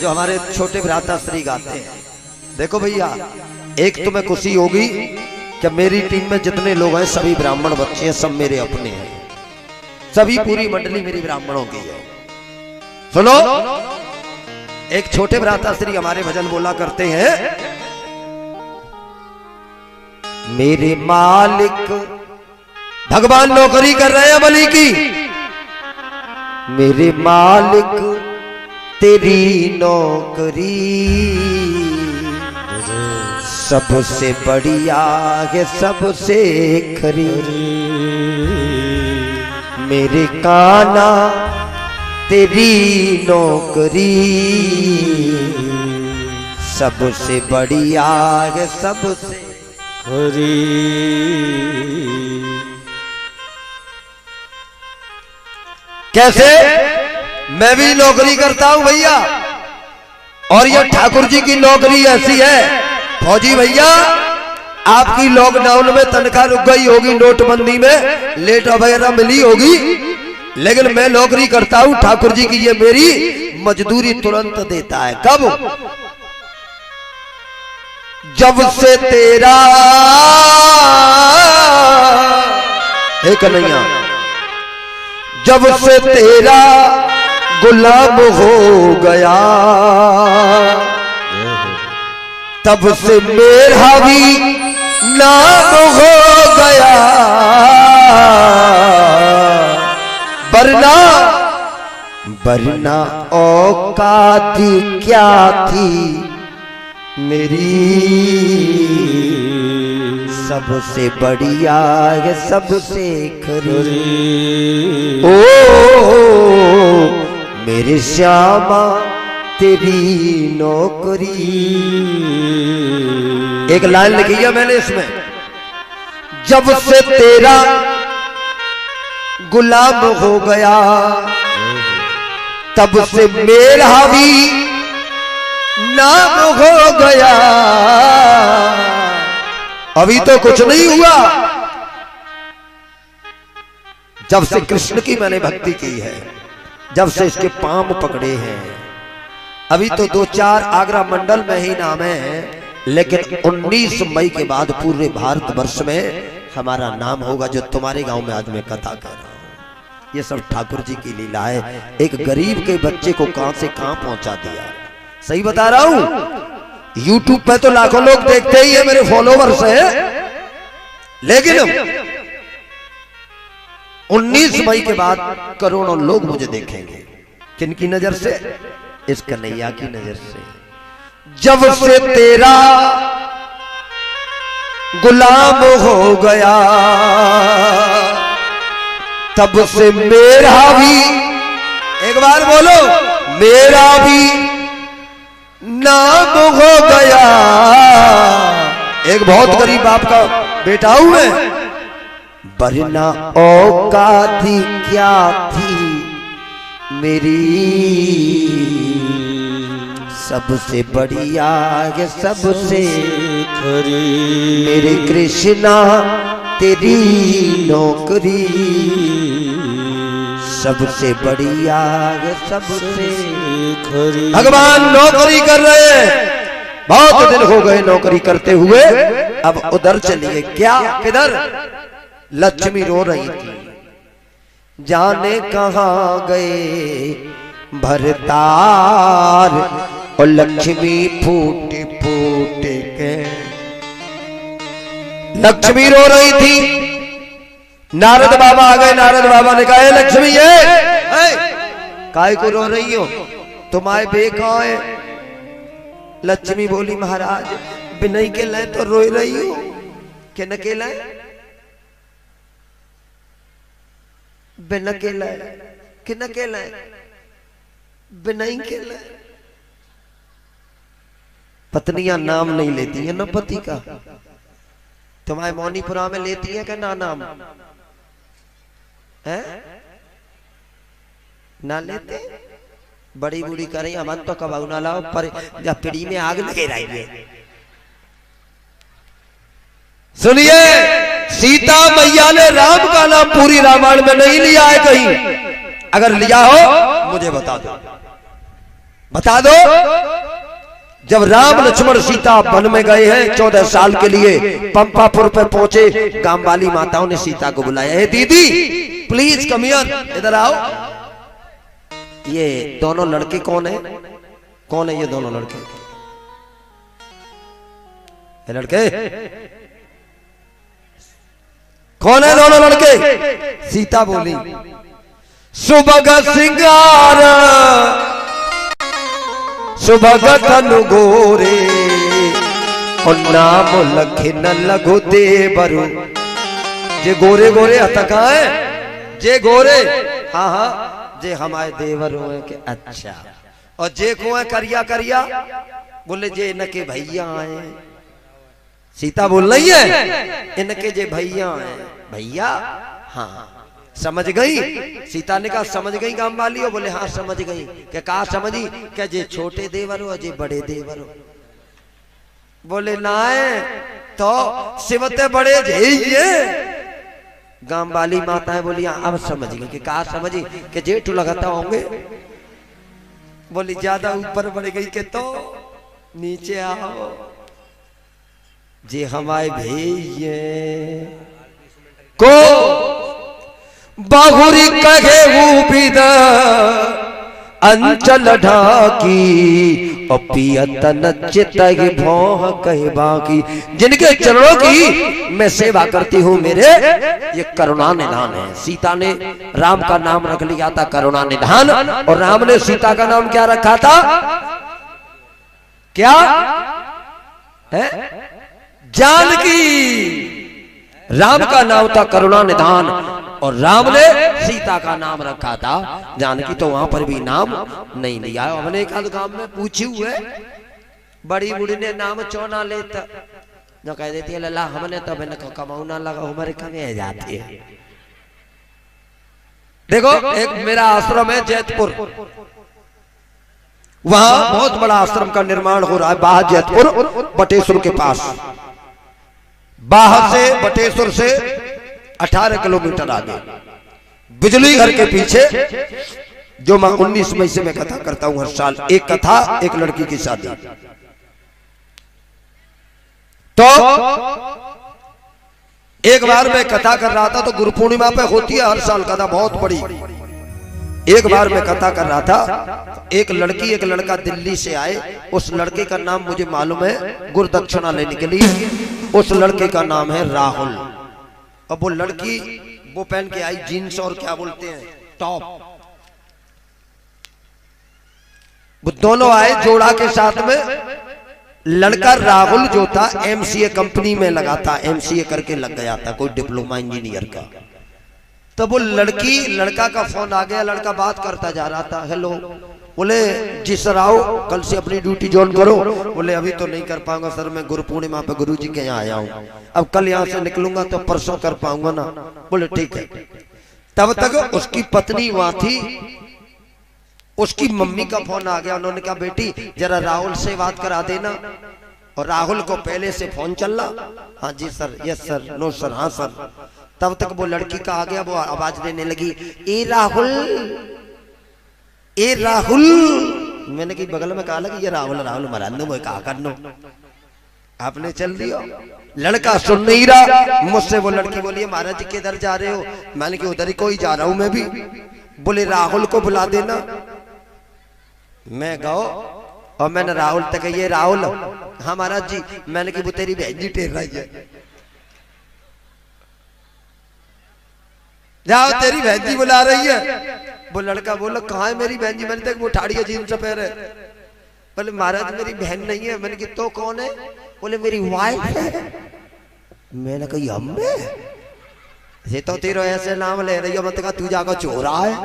जो हमारे छोटे भ्राता श्री गाते हैं। देखो भैया, एक तुम्हें खुशी होगी कि मेरी टीम में जितने लोग हैं सभी ब्राह्मण बच्चे हैं, सब मेरे अपने हैं, सभी पूरी मंडली मेरी ब्राह्मणों की है। सुनो, एक छोटे भ्राता श्री हमारे भजन बोला करते हैं, मेरे मालिक भगवान नौकरी कर रहे हैं बलि की। मेरे मालिक तेरी नौकरी सबसे बढ़िया है, सबसे खरी। मेरे काना तेरी नौकरी सबसे बढ़िया है सबसे खरी। कैसे? मैं भी नौकरी करता हूं भैया, और ये ठाकुर जी की नौकरी ऐसी है। फौजी भैया, आपकी लॉकडाउन में तनख्वाह रुक गई होगी, नोटबंदी में लेट वगैरह मिली होगी, लेकिन मैं नौकरी करता हूं ठाकुर जी की। ये मेरी मजदूरी तुरंत देता है। कब? जब से तेरा एक कन्हैया, जब से तेरा गुलाम हो गया, तब से मेरा भी नाम हो गया। वरना औकात क्या थी मेरी, सबसे बढ़िया है सबसे खरी। ओ मेरे श्यामा तेरी नौकरी। एक लाइन लिखी है मैंने इसमें, जब से तेरा गुलाम हो गया, तब से मेरा भी नाम हो गया। अभी तो कुछ नहीं हुआ, जब से कृष्ण की मैंने भक्ति की है, जब से इसके पांव पकड़े हैं। अभी तो 2-4 आगरा मंडल में ही नाम है, लेकिन 19 मई के बाद पूरे भारतवर्ष में हमारा नाम होगा। जो तुम्हारे गांव में आज मैं कथा कर रहा हूं, ये सब ठाकुर जी की लीला है। एक गरीब के बच्चे को कहां से कहां पहुंचा दिया। सही बता रहा हूं। यूट्यूब पे तो लाखों लोग देखते ही है, मेरे फॉलोवर्स हैं, लेकिन 19 मई के बाद करोड़ों लोग मुझे देखेंगे। किनकी नजर से? इस कन्हैया की नजर से। जब से तेरा गुलाम हो गया, तब से मेरा भी, एक बार बोलो, मेरा भी नाम हो गया। एक बहुत गरीब बाप का बेटा हूं मैं। वरना औकात क्या थी मेरी, सबसे बढ़िया है सबसे खरी। मेरे कृष्णा तेरी नौकरी सबसे बढ़िया है सबसे खरी। भगवान नौकरी कर रहे हैं, बहुत दिन हो गए नौकरी करते हुए। अब उधर चलिए। क्या? किधर? लक्ष्मी रो रही थी, जाने कहां गए भरतार, और लक्ष्मी फूट फूट के। लक्ष्मी रो रही थी, नारद बाबा आ गए। नारद बाबा ने कहा, लक्ष्मी ये काय को रो रही हो, तुम्हारे बे कहां है? लक्ष्मी बोली, महाराज बिनई के लाए तो रो रही हो, के न के लाए? बिन के लाए, कि न के लाए? बिनई के लाए। पत्नियां नाम नहीं लेती है ना पति का। तुम्हारे मौनीपुरा में लेती है क्या ना नाम है? ना लेते? बड़ी बूढ़ी करें अमन तो कबाऊ ना लाओ, पर जब पीढ़ी में आग लगे रहिए। सुनिए, सीता मैया ने राम का नाम पूरी रामायण में नहीं लिया है कहीं। अगर लिया हो मुझे बता दो, बता दो। जब राम लक्ष्मण सीता वन में गए हैं 14 साल के लिए, पंपापुर पे पहुंचे, गांव वाली माताओं ने सीता को बुलाया, हे दीदी प्लीज कम हियर, इधर आओ। ये दोनों लड़के कौन है? कौन है ये दोनों लड़के? ये लड़के कौन है? दोनों लड़के। सीता बोली, सुबह सिंगार सुबह तनु गोरे, और नाम लखे न लगो देवरु। जे गोरे गोरे हतका है, जे गोरे, हाँ हाँ जे हमारे देवर हुए के अच्छा, और जे को है करिया करिया बोले जे इनके भैया आए। सीता बोल रही है इनके जे भैया आए। भैया हाँ समझ गई। सीता ने कहा समझ गई गांव वाली हो? बोले हाँ समझ गई। क्या कहा समझी? क्या जे छोटे देवर हो जे बड़े देवर हो? बोले ना है तो सिमते बड़े ये गांव वाली माताएं बोली अब समझ गई। कि कहा समझी? कि जेठ लगाता होंगे। बोली ज्यादा ऊपर बढ़ गई के तो नीचे आओ। जे हमारे भैये को बाहुरी कहे उबिद अंचल ढाकी और पियतन चितहि भौह कहे बाकी। जिनके चरणों की मैं सेवा करती हूँ मेरे ये करुणा निधान है। सीता ने राम का नाम रख लिया था करुणा निधान, और राम ने सीता का नाम क्या रखा था? क्या है? जानकी। राम का नाम था करुणा निधान और राम ने सीता का नाम रखा था जानकी। तो वहां पर भी नाम नहीं लिया। हमने एक आध गांव में पूछी हुए बड़ी बूढ़ी ने नाम चौना लेता जो कह देती है लला हमने तो मैंने कमाऊना लगा हमारे कमे जाती है। देखो एक मेरा आश्रम है जैतपुर, वहां बहुत बड़ा आश्रम का निर्माण हो रहा है बाहर जैतपुर बटेश्वर के पास। बाहर से बटेश्वर से 18 किलोमीटर आगे बिजली घर के पीछे, जो मैं 19 मई से मैं कथा करता हूं हर साल, एक कथा एक लड़की की शादी। तो एक बार मैं कथा कर रहा था, तो गुरु पूर्णिमा पे होती है हर साल कथा बहुत बड़ी। एक बार मैं कथा कर रहा था, एक लड़की एक लड़का दिल्ली से आए। उस लड़के का नाम मुझे मालूम है, गुरु दक्षिणा लेने के लिए। उस लड़के का नाम है राहुल। अब वो लड़की वो पहन के आई जीन्स और क्या बोलते हैं टॉप। वो दोनों आए जोड़ा के साथ में। लड़का राहुल जो था एमसीए कंपनी में लगा था, एमसीए करके लग गया था कोई डिप्लोमा इंजीनियर का। तब वो लड़का का फोन आ गया। लड़का बात करता जा रहा था, हेलो। बोले जी सर आओ कल से अपनी ड्यूटी ज्वाइन करो। बोले अभी तो नहीं कर पाऊंगा सर, मैं गुरु पूर्णिमा पे गुरु जी के यहाँ आया हूँ, अब कल यहाँ से निकलूंगा तो परसों कर पाऊंगा ना। बोले ठीक है। तब तक उसकी पत्नी वहां थी, उसकी मम्मी का फोन आ गया। उन्होंने कहा बेटी जरा राहुल से बात करा देना। और राहुल को पहले से फोन चल रहा, हाँ जी sir, yes sir, no sir, हाँ सर। तब तक वो लड़की का आ गया, वो आवाज देने लगी ए राहुल, ए राहुल। मैंने कि बगल में कहा लगी ये राहुल राहुल मरानो वो कहा करनो, आपने चल दिया। लड़का सुन नहीं रहा। मुझसे वो लड़की बोली महाराज जी किधर जा रहे हो? मैंने कि उधर ही कोई जा रहा हूं मैं भी। बोले राहुल को बुला देना। मैं गो और मैंने राहुल तक ये राहुल, हाँ महाराज जी। मैंने कि वो तेरी बहन जी टेर रही है, जाओ तेरी बहन जी बुला रही है। वो लड़का बोला कहाँ है मेरी बहन जी? मैंने तक वो ठाड़ी जीन्स पहन है। बोले महाराज मेरी बहन नहीं है। मैंने कि तो कौन है? बोले मेरी वाइफ है। मैंने कही अम्मे ये तो तेरा ऐसे नाम ले रही हो, मत कहा तू जाकर चोरा है।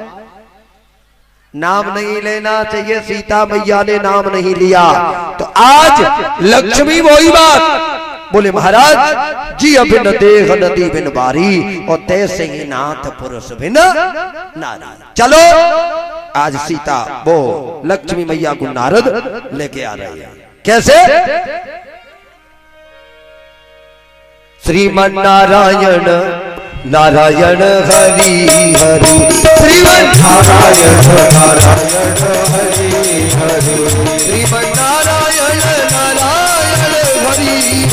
नाम नहीं लेना चाहिए, सीता मैया ने नाम नहीं लिया। तो आज लक्ष्मी वही बात बोले महाराज जी अभिन देह नदी बिन बारी और तैसे ही नाथ पुरुष बिन नारी। चलो आज सीता वो लक्ष्मी मैया को नारद लेके आ रही है। कैसे? श्रीमन नारायण नारायण हरि हरि, श्रीमन नारायण नारायण हरि हरि, श्रीमन नारायण नारायण हरि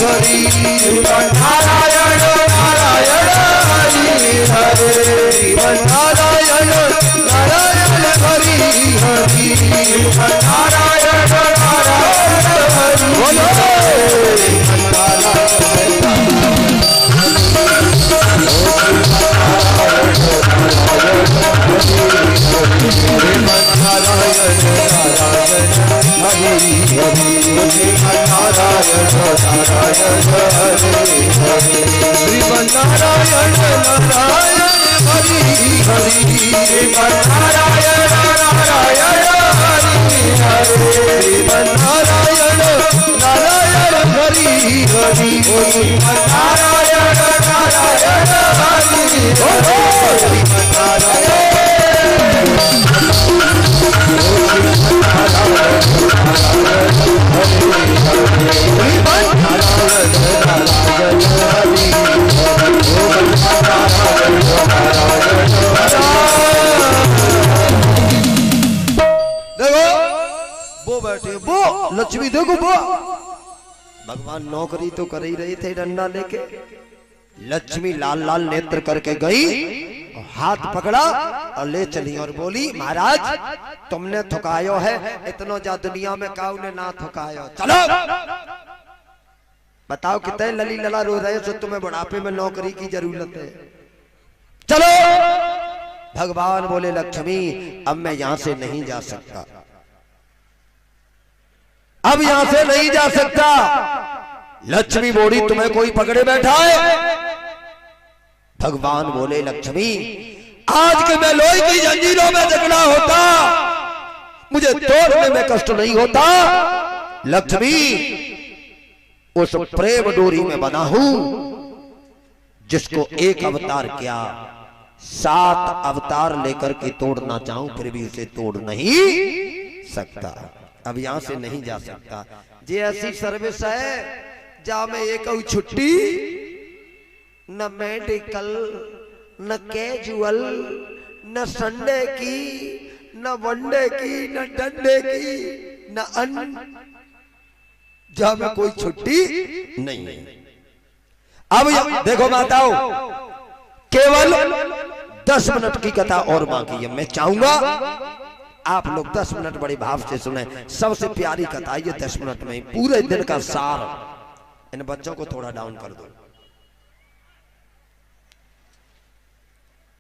हरि, श्रीमन नारायण नारायण हरि हरि, श्रीमन नारायण नारायण हरि हरि, श्रीमन नारायण नारायण हरि हरि। श्रीमन नारायण नारायण हरि हरि श्रीमन्नारायण नारायण हरि हरि श्रीमन्नारायण नारायण हरि हरि श्रीमन्नारायण नारायण हरि देखो वो बैठे वो लक्ष्मी देखो वो भगवान नौकरी तो कर ही रहे थे डंडा लेके। लक्ष्मी लाल लाल नेत्र करके गई और हाथ पकड़ा और ले चली और बोली महाराज तुमने थकायो है इतना जा दुनिया में काऊ ने ना थकायो। चलो बताओ कितने लली लला रो रहे हो तुम्हें बुढ़ापे में नौकरी की जरूरत है। चलो भगवान बोले लक्ष्मी अब मैं यहां से नहीं जा सकता अब यहां से नहीं जा सकता। लक्ष्मी बोली तुम्हें कोई पकड़े बैठा है। भगवान बोले लक्ष्मी आज के मैं लोही की जंजीरों में जकड़ा होता मुझे तोड़ने में कष्ट नहीं होता। लक्ष्मी उस प्रेम डोरी में बना हूं जिसको एक अवतार क्या 7 अवतार लेकर के तोड़ना चाहूं फिर भी उसे तोड़ नहीं सकता। अब यहां से नहीं जा सकता। ये ऐसी सर्विस है जहां में एक छुट्टी न मेडिकल न कैजुअल न संडे की न वनडे की न डंडे की न जहां में कोई छुट्टी नहीं है। अब देखो माताओं केवल 10 मिनट की कथा और बाकी है। मैं चाहूंगा आप लोग 10 मिनट बड़े भाव से सुने। सबसे प्यारी कथा ये 10 मिनट में पूरे दिन का सार। इन बच्चों को थोड़ा डाउन कर दो।